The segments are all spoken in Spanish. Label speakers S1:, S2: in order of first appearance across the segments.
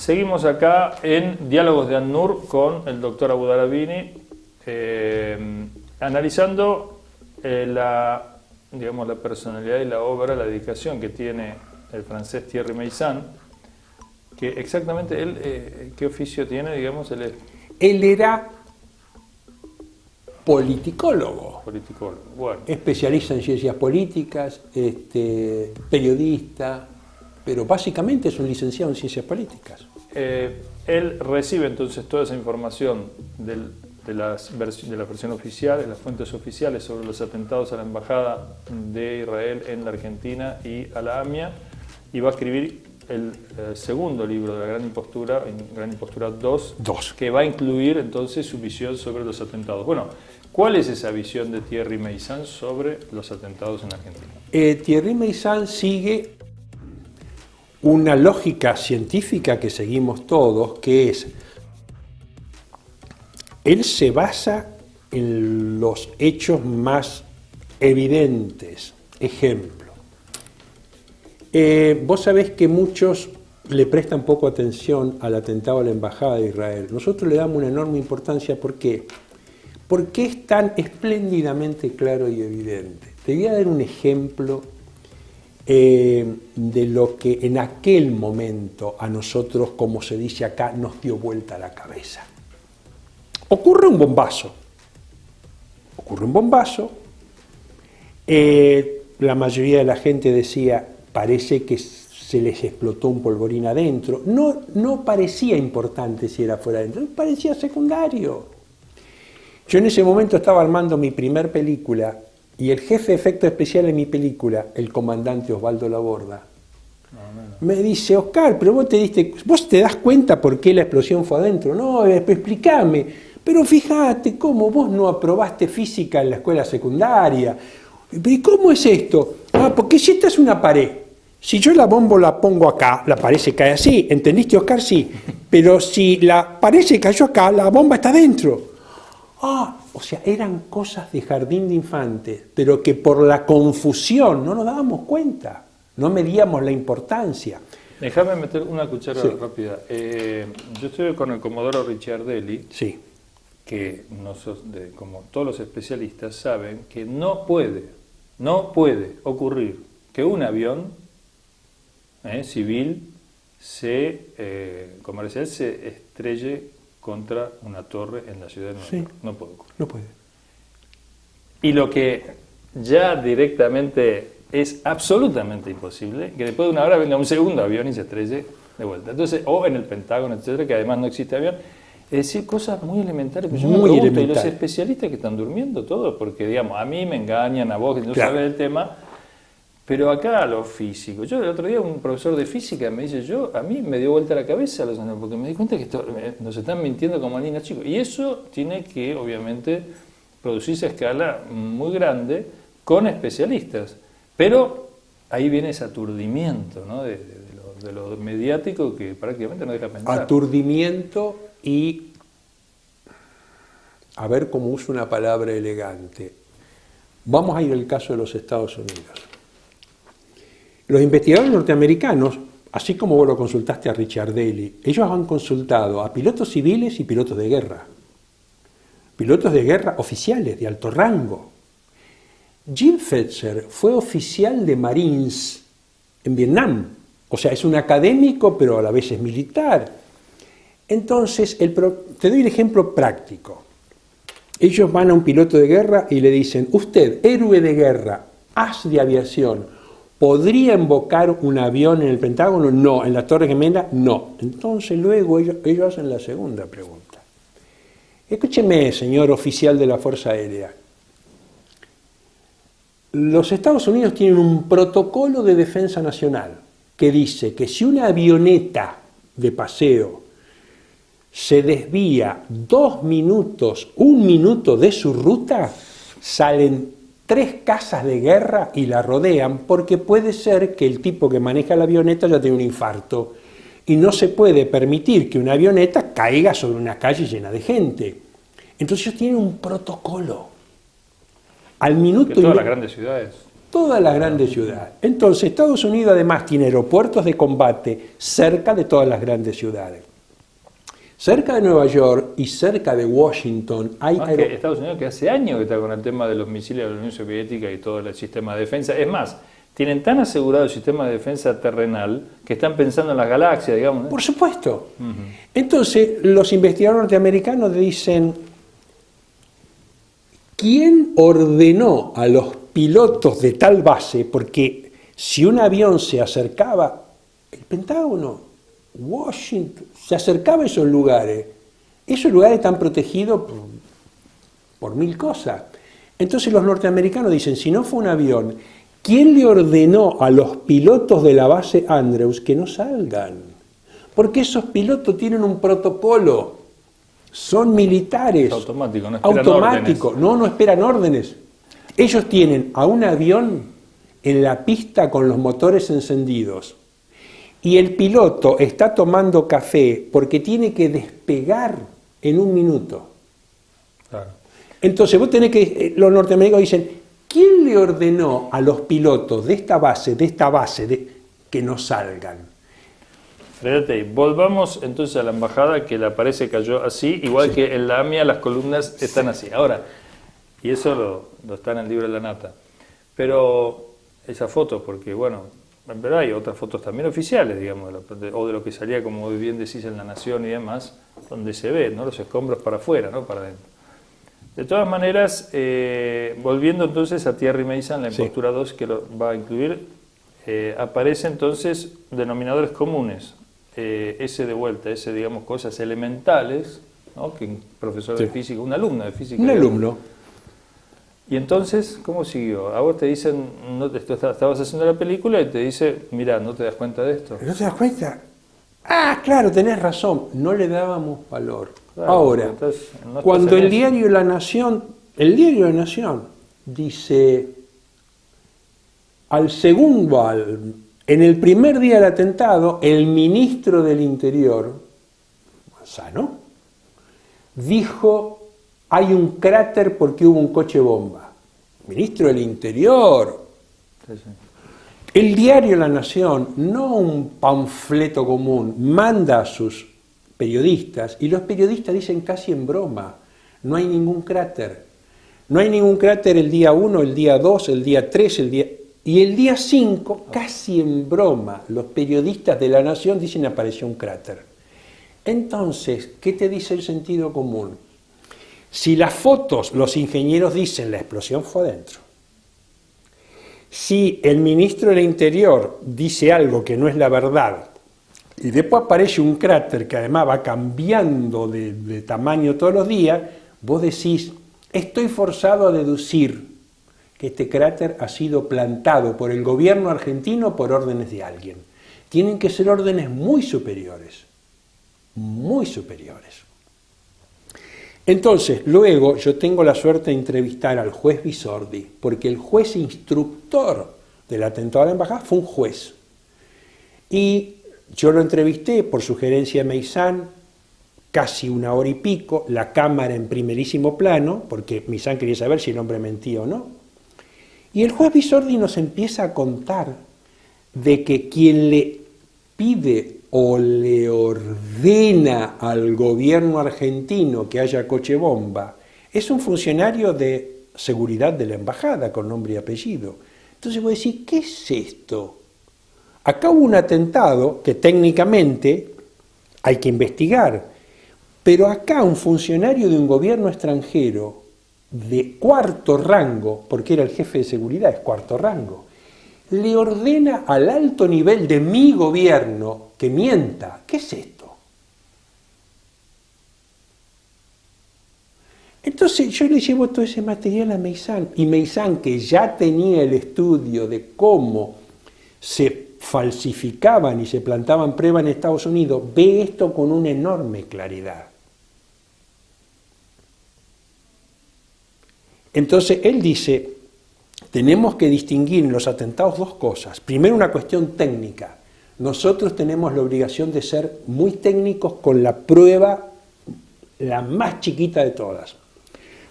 S1: Seguimos acá en Diálogos de An-Nur con el doctor Abu Darabini, analizando digamos, la personalidad y la obra, la dedicación que tiene el francés Thierry Meyssan, que exactamente él, ¿qué oficio tiene? Digamos,
S2: Él era politicólogo.
S1: Politicólogo, bueno.
S2: Especialista en ciencias políticas, periodista, pero básicamente es un licenciado en ciencias políticas.
S1: Él recibe entonces toda esa información de la versión oficial, de las fuentes oficiales sobre los atentados a la Embajada de Israel en la Argentina y a la AMIA, y va a escribir el segundo libro de la Gran Impostura, Gran Impostura 2, que va a incluir entonces su visión sobre los atentados. Bueno, ¿cuál es esa visión de Thierry Meyssan sobre los atentados en Argentina?
S2: Thierry Meyssan sigue una lógica científica que seguimos todos, que es, él se basa en los hechos más evidentes. Ejemplo, vos sabés que muchos le prestan poco atención al atentado a la Embajada de Israel. Nosotros le damos una enorme importancia. ¿Por qué? Porque es tan espléndidamente claro y evidente. Te voy a dar un ejemplo de lo que en aquel momento a nosotros, como se dice acá, nos dio vuelta la cabeza. Ocurre un bombazo. La mayoría de la gente decía, parece que se les explotó un polvorín adentro. No parecía importante si era fuera adentro, parecía secundario. Yo en ese momento estaba armando mi primer película y el jefe de efectos especiales de mi película, el comandante Osvaldo Laborda, me dice, Oscar, pero vos te das cuenta por qué la explosión fue adentro. No, explícame. Pero fíjate cómo vos no aprobaste física en la escuela secundaria. ¿Y cómo es esto? Porque si esta es una pared, si yo la bomba la pongo acá, la pared se cae así. ¿Entendiste, Oscar? Sí. Pero si la pared se cayó acá, la bomba está dentro. O sea, eran cosas de jardín de infantes, pero que por la confusión no nos dábamos cuenta, no medíamos la importancia.
S1: Déjame meter una cuchara rápida. Yo estoy con el Comodoro Ricciardelli, que como todos los especialistas saben que no puede ocurrir que un avión civil comercial se estrelle contra una torre en la ciudad de Nueva York. No puede ocurrir.
S2: No puede.
S1: Y lo que ya directamente es absolutamente imposible, que después de una hora venga un segundo avión y se estrelle de vuelta. Entonces, o en el Pentágono, etcétera, que además no existe avión. Es decir, cosas muy elementales. Yo me pregunto, y los especialistas que están durmiendo todos, porque digamos, a mí me engañan, a vos que no sabes del tema, pero acá los físicos. Yo el otro día un profesor de física me dice, a mí me dio vuelta la cabeza porque me di cuenta que nos están mintiendo como niños chicos. Y eso tiene que, obviamente, producirse a escala muy grande con especialistas. Pero ahí viene ese aturdimiento, ¿no? de lo mediático que prácticamente no deja pensar.
S2: Aturdimiento y, a ver cómo uso una palabra elegante. Vamos a ir al caso de los Estados Unidos. Los investigadores norteamericanos, así como vos lo consultaste a Ricciardelli, ellos han consultado a pilotos civiles y pilotos de guerra. Pilotos de guerra oficiales, de alto rango. Jim Fetzer fue oficial de Marines en Vietnam. O sea, es un académico, pero a la vez es militar. Entonces, te doy el ejemplo práctico. Ellos van a un piloto de guerra y le dicen, usted, héroe de guerra, as de aviación, ¿podría invocar un avión en el Pentágono? No. ¿En la Torre Gemela? No. Entonces, luego ellos hacen la segunda pregunta. Escúcheme, señor oficial de la Fuerza Aérea. Los Estados Unidos tienen un protocolo de defensa nacional que dice que si una avioneta de paseo se desvía 2 minutos, 1 minuto de su ruta, salen 3 casas de guerra y la rodean, porque puede ser que el tipo que maneja la avioneta ya tenga un infarto y no se puede permitir que una avioneta caiga sobre una calle llena de gente. Entonces ellos tienen un protocolo. Al minuto
S1: que todas las grandes ciudades
S2: Todas las grandes ciudades. Entonces, Estados Unidos además tiene aeropuertos de combate cerca de todas las grandes ciudades. Cerca de Nueva York y cerca de Washington hay
S1: que Estados Unidos, que hace años que está con el tema de los misiles de la Unión Soviética y todo el sistema de defensa. Es más, tienen tan asegurado el sistema de defensa terrenal que están pensando en las galaxias, digamos, ¿no?
S2: Por supuesto. Entonces, los investigadores norteamericanos dicen, ¿quién ordenó a los pilotos de tal base? Porque si un avión se acercaba, el Pentágono, Washington, se acercaba a esos lugares están protegidos por mil cosas. Entonces los norteamericanos dicen, si no fue un avión, ¿quién le ordenó a los pilotos de la base Andrews que no salgan? Porque esos pilotos tienen un protocolo, son militares.
S1: Es automático, no esperan órdenes.
S2: No esperan órdenes. Ellos tienen a un avión en la pista con los motores encendidos. Y el piloto está tomando café porque tiene que despegar en 1 minuto.
S1: Claro.
S2: Entonces vos tenés que, los norteamericanos dicen, ¿quién le ordenó a los pilotos de esta base, que no salgan?
S1: Fredete, volvamos entonces a la embajada, que la pared se cayó así, igual
S2: Sí.
S1: que en la AMIA las columnas están así. Ahora, y eso lo está en el libro de la Nata. Pero esa foto, porque bueno, pero hay otras fotos también oficiales, digamos, o de lo que salía, como bien decís, en La Nación y demás, donde se ve, ¿no?, los escombros para afuera, no para adentro. De todas maneras, volviendo entonces a Thierry Meyssan, la impostura 2, que lo va a incluir, aparece entonces denominadores comunes. Ese de vuelta, digamos, cosas elementales, ¿no?, que un profesor de física, un alumno de física.
S2: Un alumno.
S1: Y entonces, ¿cómo siguió? A vos te dicen, estabas haciendo la película y te dice, mira, ¿no te das cuenta de esto?
S2: ¿No te das cuenta? Ah, claro, tenés razón, no le dábamos valor.
S1: Claro,
S2: ahora,
S1: entonces, no
S2: cuando
S1: estás en
S2: el diario La Nación dice, en el primer día del atentado, el ministro del Interior, Manzano, dijo, hay un cráter porque hubo un coche bomba. Ministro del Interior.
S1: Sí, sí.
S2: El diario La Nación, no un panfleto común, manda a sus periodistas y los periodistas dicen casi en broma, no hay ningún cráter. No hay ningún cráter el día 1, el día 2, el día 3, y el día 5, casi en broma, los periodistas de La Nación dicen apareció un cráter. Entonces, ¿qué te dice el sentido común? Si las fotos, los ingenieros dicen la explosión fue adentro. Si el ministro del Interior dice algo que no es la verdad y después aparece un cráter que además va cambiando de tamaño todos los días, vos decís, estoy forzado a deducir que este cráter ha sido plantado por el gobierno argentino por órdenes de alguien. Tienen que ser órdenes muy superiores, muy superiores. Entonces, luego yo tengo la suerte de entrevistar al juez Bisordi, porque el juez instructor del atentado a la embajada fue un juez. Y yo lo entrevisté por sugerencia de Meyssan, casi 1 hora y pico, la cámara en primerísimo plano, porque Meyssan quería saber si el hombre mentía o no. Y el juez Bisordi nos empieza a contar de que quien le pide o le ordena al gobierno argentino que haya coche bomba, es un funcionario de seguridad de la embajada con nombre y apellido. Entonces voy a decir, ¿qué es esto? Acá hubo un atentado que técnicamente hay que investigar, pero acá un funcionario de un gobierno extranjero de 4º rango, porque era el jefe de seguridad, es 4º rango, le ordena al alto nivel de mi gobierno que mienta. ¿Qué es esto? Entonces yo le llevo todo ese material a Meyssan, y Meyssan, que ya tenía el estudio de cómo se falsificaban y se plantaban pruebas en Estados Unidos, ve esto con una enorme claridad. Entonces él dice, tenemos que distinguir en los atentados 2 cosas. Primero, una cuestión técnica. Nosotros tenemos la obligación de ser muy técnicos con la prueba, la más chiquita de todas.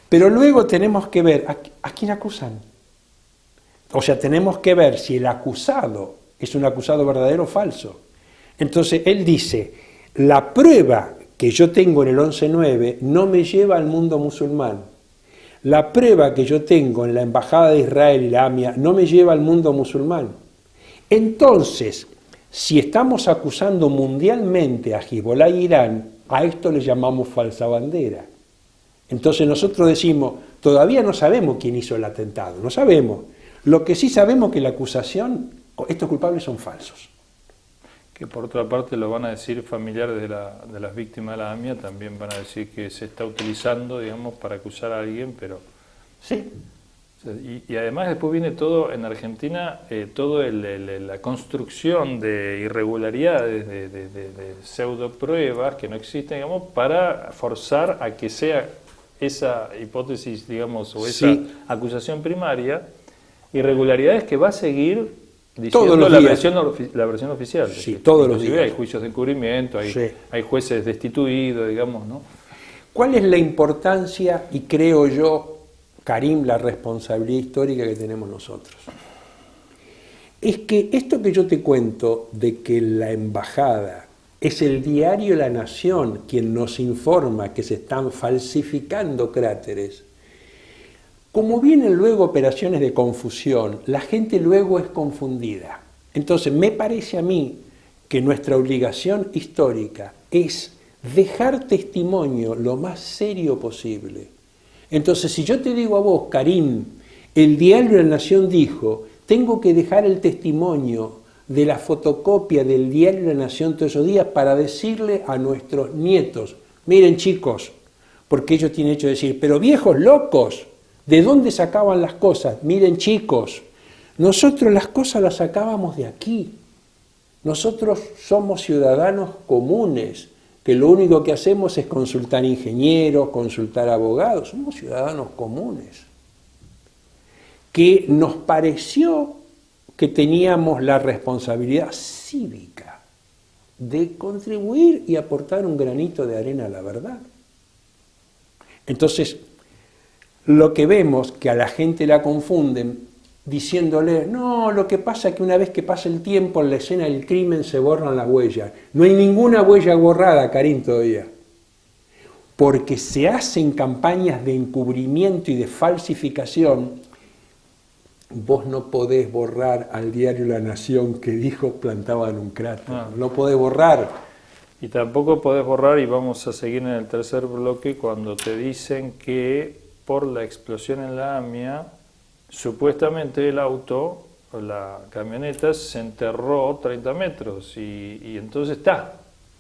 S2: Pero luego tenemos que ver a quién acusan. O sea, tenemos que ver si el acusado es un acusado verdadero o falso. Entonces, él dice, la prueba que yo tengo en el 11.9 no me lleva al mundo musulmán. La prueba que yo tengo en la Embajada de Israel y la AMIA no me lleva al mundo musulmán. Entonces, si estamos acusando mundialmente a Hezbollah y Irán, a esto le llamamos falsa bandera. Entonces nosotros decimos, todavía no sabemos quién hizo el atentado, no sabemos. Lo que sí sabemos es que la acusación, estos culpables son falsos.
S1: Que por otra parte lo van a decir familiares de las víctimas de la AMIA, también van a decir que se está utilizando, digamos, para acusar a alguien, pero...
S2: Sí.
S1: Y además después viene todo, en Argentina, todo la construcción de irregularidades, de pseudo pruebas que no existen, digamos, para forzar a que sea esa hipótesis, digamos, o esa acusación primaria, irregularidades que va a seguir diciendo la versión oficial.
S2: Sí, todos los días.
S1: Hay juicios de encubrimiento, hay jueces destituidos, digamos, ¿no?
S2: ¿Cuál es la importancia, y creo yo, Karim, la responsabilidad histórica que tenemos nosotros? Es que esto que yo te cuento de que la embajada es el diario La Nación quien nos informa que se están falsificando cráteres, como vienen luego operaciones de confusión, la gente luego es confundida. Entonces me parece a mí que nuestra obligación histórica es dejar testimonio lo más serio posible. Entonces, si yo te digo a vos, Karim, el diario La Nación dijo, tengo que dejar el testimonio de la fotocopia del diario La Nación todos esos días para decirle a nuestros nietos, miren chicos, porque ellos tienen hecho de decir, pero viejos locos, ¿de dónde sacaban las cosas? Miren chicos, nosotros las cosas las sacábamos de aquí. Nosotros somos ciudadanos comunes, que lo único que hacemos es consultar ingenieros, consultar abogados, somos ciudadanos comunes, que nos pareció que teníamos la responsabilidad cívica de contribuir y aportar un granito de arena a la verdad. Entonces, lo que vemos que a la gente la confunden diciéndole, no, lo que pasa es que una vez que pasa el tiempo en la escena del crimen se borran las huellas. No hay ninguna huella borrada, Karim, todavía. Porque se hacen campañas de encubrimiento y de falsificación. Vos no podés borrar al diario La Nación que dijo plantaban un cráter. No podés borrar.
S1: Y tampoco podés borrar, y vamos a seguir en el tercer bloque, cuando te dicen que por la explosión en la AMIA, supuestamente el auto, o la camioneta, se enterró 30 metros y entonces está.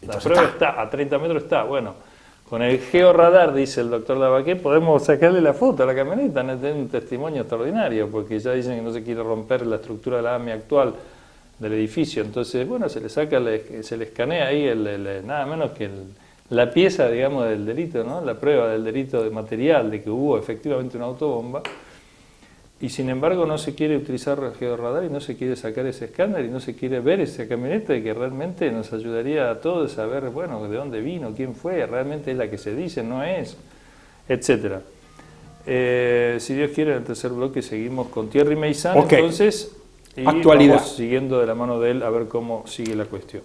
S1: La prueba está, a 30 metros está. Bueno, con el georradar, dice el doctor Lavaquet, podemos sacarle la foto a la camioneta, no es un testimonio extraordinario, porque ya dicen que no se quiere romper la estructura de la AMIA actual del edificio. Entonces, bueno, se le saca, se le escanea ahí nada menos que la pieza, digamos, del delito, ¿no? La prueba del delito de material, de que hubo efectivamente una autobomba. Y sin embargo no se quiere utilizar el georradar y no se quiere sacar ese escáner y no se quiere ver esa camioneta y que realmente nos ayudaría a todos a saber, bueno, de dónde vino, quién fue, realmente es la que se dice, no es, etcétera. Si Dios quiere, en el tercer bloque seguimos con Thierry Meyssan, entonces, y
S2: actualidad.
S1: Vamos siguiendo de la mano de él a ver cómo sigue la cuestión.